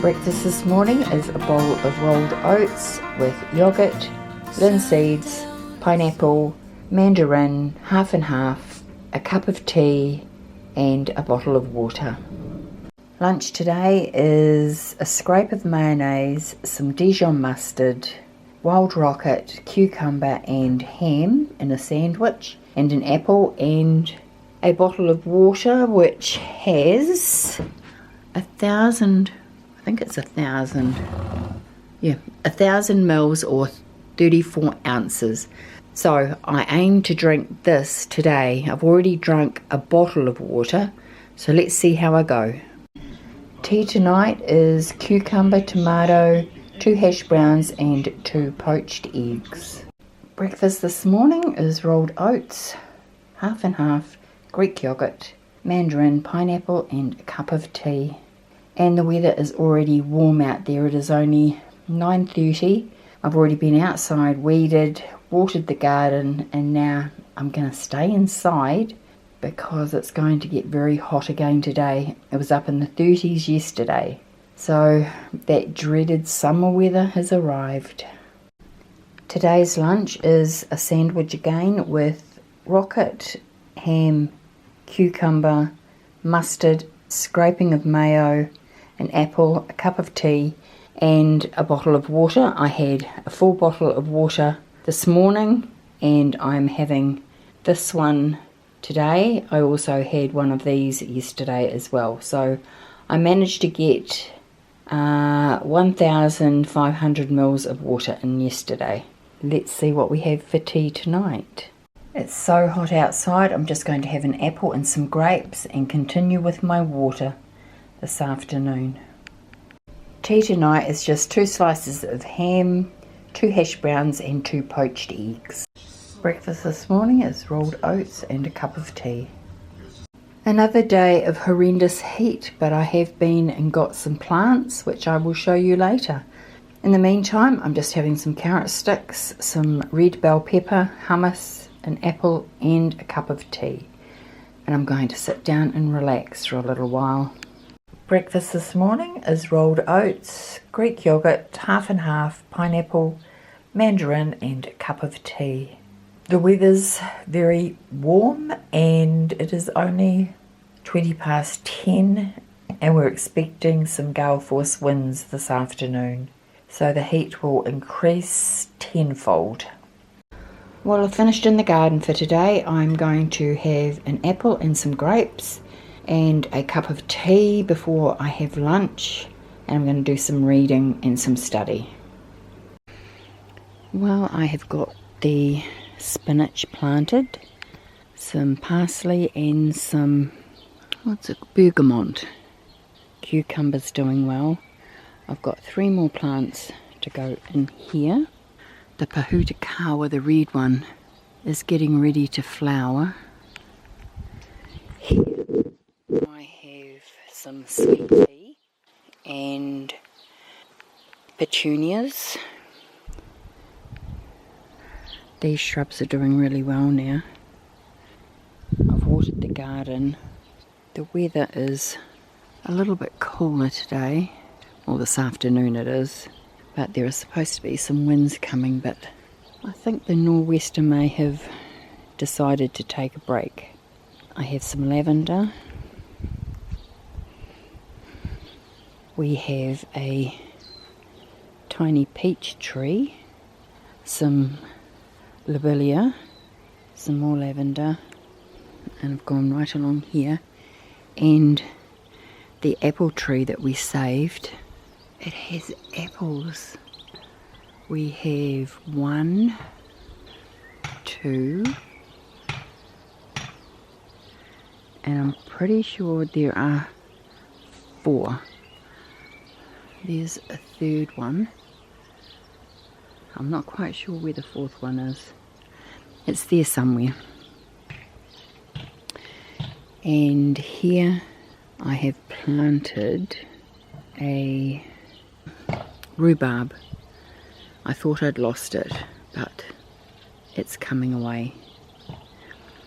Breakfast this morning is a bowl of rolled oats with yogurt, linseeds, pineapple, mandarin, half and half, a cup of tea and a bottle of water. Lunch today is a scrape of mayonnaise, some Dijon mustard, wild rocket, cucumber and ham in a sandwich, and an apple and a bottle of water which has 1,000 mils or 34 ounces. So I aim to drink this today. I've already drunk a bottle of water, so let's see how I go. Tea tonight is cucumber, tomato, 2 hash browns and 2 poached eggs. Breakfast this morning is rolled oats, half and half, Greek yogurt, mandarin, pineapple and a cup of tea. And the weather is already warm out there. It is only 9:30. I've already been outside, weeded, watered the garden, and now I'm going to stay inside because it's going to get very hot again today. It was up in the 30s yesterday. So that dreaded summer weather has arrived. Today's lunch is a sandwich again with rocket, ham, cucumber, mustard, scraping of mayo, an apple, a cup of tea and a bottle of water. I had a full bottle of water this morning and I'm having this one today. I also had one of these yesterday as well. So I managed to get 1,500 mils of water in yesterday. Let's see what we have for tea tonight. It's so hot outside, I'm just going to have an apple and some grapes and continue with my water this afternoon. Tea tonight is just 2 slices of ham, 2 hash browns and 2 poached eggs. Breakfast this morning is rolled oats and a cup of tea. Another day of horrendous heat, but I have been and got some plants which I will show you later. In the meantime, I'm just having some carrot sticks, some red bell pepper, hummus, an apple and a cup of tea. And I'm going to sit down and relax for a little while. Breakfast this morning is rolled oats, Greek yogurt, half and half, pineapple, mandarin and a cup of tea. The weather's very warm and it is only 20 past 10 and we're expecting some gale force winds this afternoon. So the heat will increase tenfold. Well, I've finished in the garden for today. I'm going to have an apple and some grapes and a cup of tea before I have lunch, and I'm going to do some reading and some study. Well, I have got the spinach planted, some parsley and some, bergamot. Cucumber's doing well. I've got 3 more plants to go in here. The pahutakawa, the red one, is getting ready to flower. Here I have some sweet tea and petunias. These shrubs are doing really well now. I've watered the garden. The weather is a little bit cooler today, or this afternoon it is, but there are supposed to be some winds coming, but I think the nor'wester may have decided to take a break. I have some lavender. We have a tiny peach tree, some lobelia, some more lavender, and I've gone right along here, and the apple tree that we saved, it has apples. We have 1, 2, and I'm pretty sure there are 4. There's a 3rd one. I'm not quite sure where the 4th one is. It's there somewhere. And here I have planted a rhubarb. I thought I'd lost it, but it's coming away.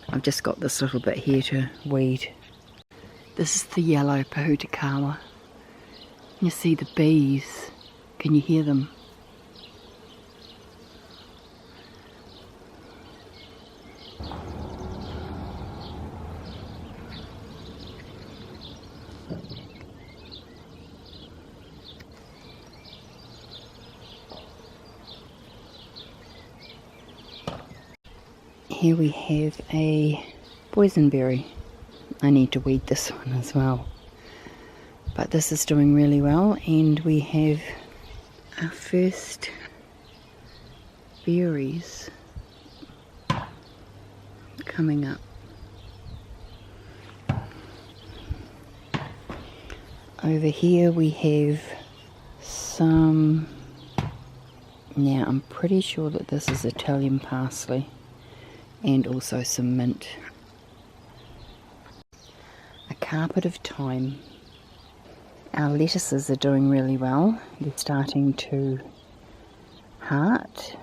I've just got this little bit here to weed. This is the yellow pahutakawa. You see the bees. Can you hear them? Here we have a boysenberry. I need to weed this one as well. But this is doing really well, and we have our first berries coming up. Over here we have some, now I'm pretty sure that this is Italian parsley, and also some mint. A carpet of thyme. Our lettuces are doing really well. They're starting to heart.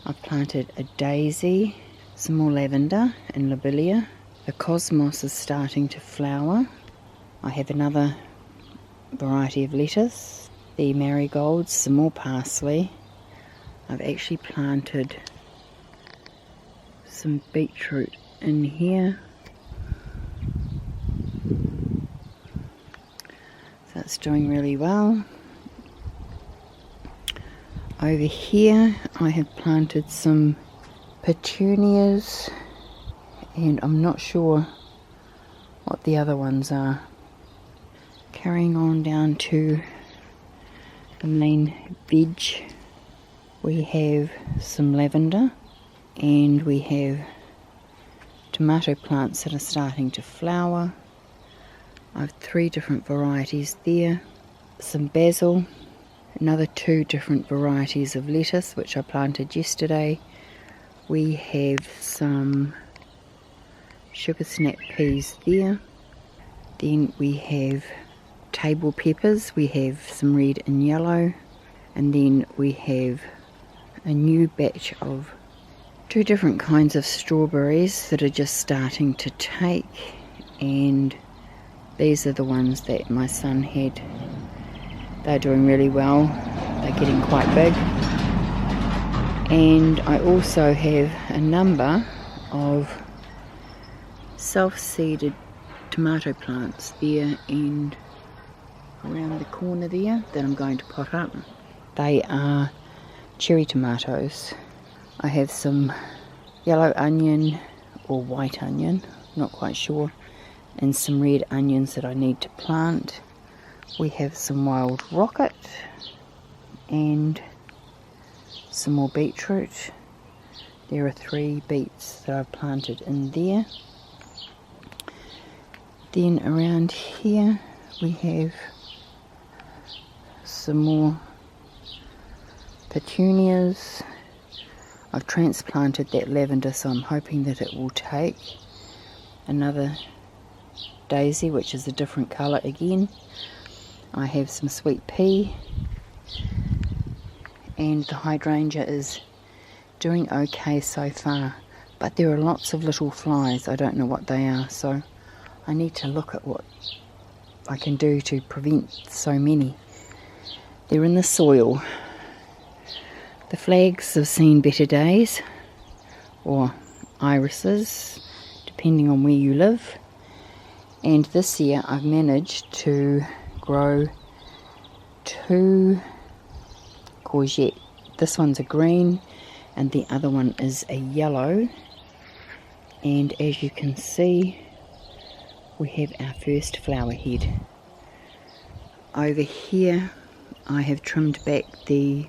I've planted a daisy, some more lavender and lobelia. The cosmos is starting to flower. I have another variety of lettuce, the marigolds, some more parsley. I've actually planted some beetroot in here. So that's doing really well. Over here I have planted some petunias, and I'm not sure what the other ones are. Carrying on down to the main veg, we have some lavender, and we have tomato plants that are starting to flower. I have 3 different varieties there, some basil, another 2 different varieties of lettuce which I planted yesterday. We have some sugar snap peas there. Then we have table peppers, we have some red and yellow, and then we have a new batch of 2 different kinds of strawberries that are just starting to take, and these are the ones that my son had. They're doing really well, they're getting quite big. And I also have a number of self-seeded tomato plants there and around the corner there that I'm going to pot up. They are cherry tomatoes. I have some yellow onion or white onion, not quite sure, and some red onions that I need to plant. We have some wild rocket and some more beetroot. There are 3 beets that I've planted in there. Then around here we have some more petunias. I've transplanted that lavender, so I'm hoping that it will take. Another daisy, which is a different colour again. I have some sweet pea, and the hydrangea is doing okay so far, but there are lots of little flies. I don't know what they are, so I need to look at what I can do to prevent so many. They're in the soil. The flags have seen better days, or irises, depending on where you live. And this year I've managed to grow 2 courgette. This one's a green and the other one is a yellow. And as you can see, we have our first flower head. Over here I have trimmed back the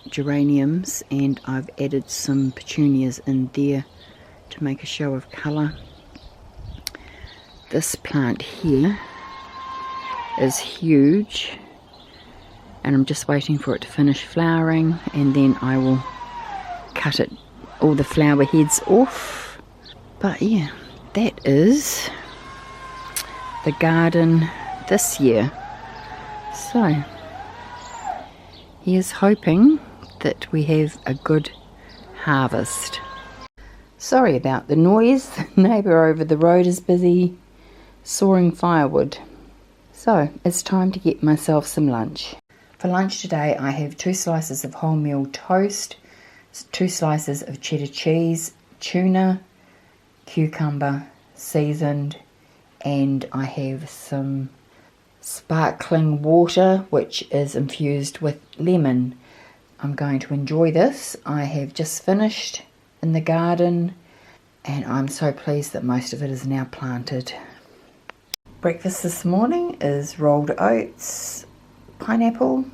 geraniums and I've added some petunias in there to make a show of colour. This plant here is huge, and I'm just waiting for it to finish flowering, and then I will cut it, all the flower heads off. But yeah, that is the garden this year. So here's hoping that we have a good harvest. Sorry about the noise. The neighbour over the road is busy sawing firewood. So it's time to get myself some lunch. For lunch today I have 2 slices of wholemeal toast, 2 slices of cheddar cheese, tuna, cucumber, seasoned, and I have some sparkling water which is infused with lemon. I'm going to enjoy this. I have just finished in the garden and I'm so pleased that most of it is now planted. Breakfast this morning is rolled oats, pineapple,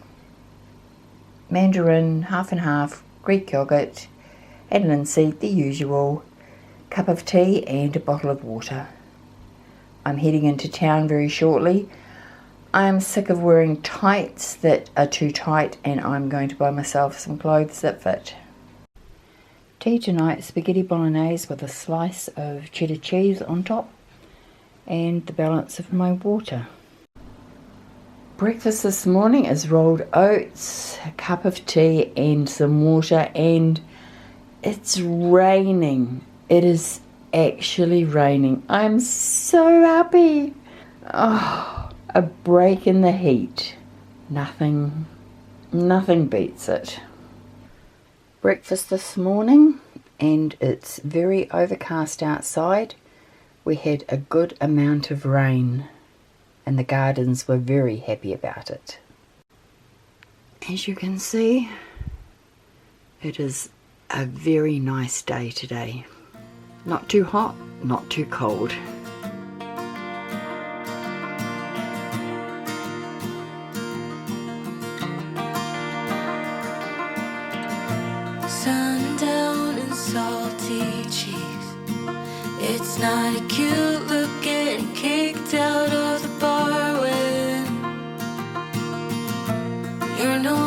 mandarin, half and half, Greek yogurt, and linseed, the usual, cup of tea and a bottle of water. I'm heading into town very shortly. I am sick of wearing tights that are too tight and I'm going to buy myself some clothes that fit. Tea tonight, spaghetti bolognese with a slice of cheddar cheese on top and the balance of my water. Breakfast this morning is rolled oats, a cup of tea and some water, and it's raining. It is actually raining. I'm so happy. Oh, a break in the heat. Nothing beats it. Breakfast this morning and it's very overcast outside. We had a good amount of rain and the gardens were very happy about it. As you can see, it is a very nice day today. Not too hot, not too cold. Sundown and salty cheese. It's not a cute look getting kicked out of the bar when you're no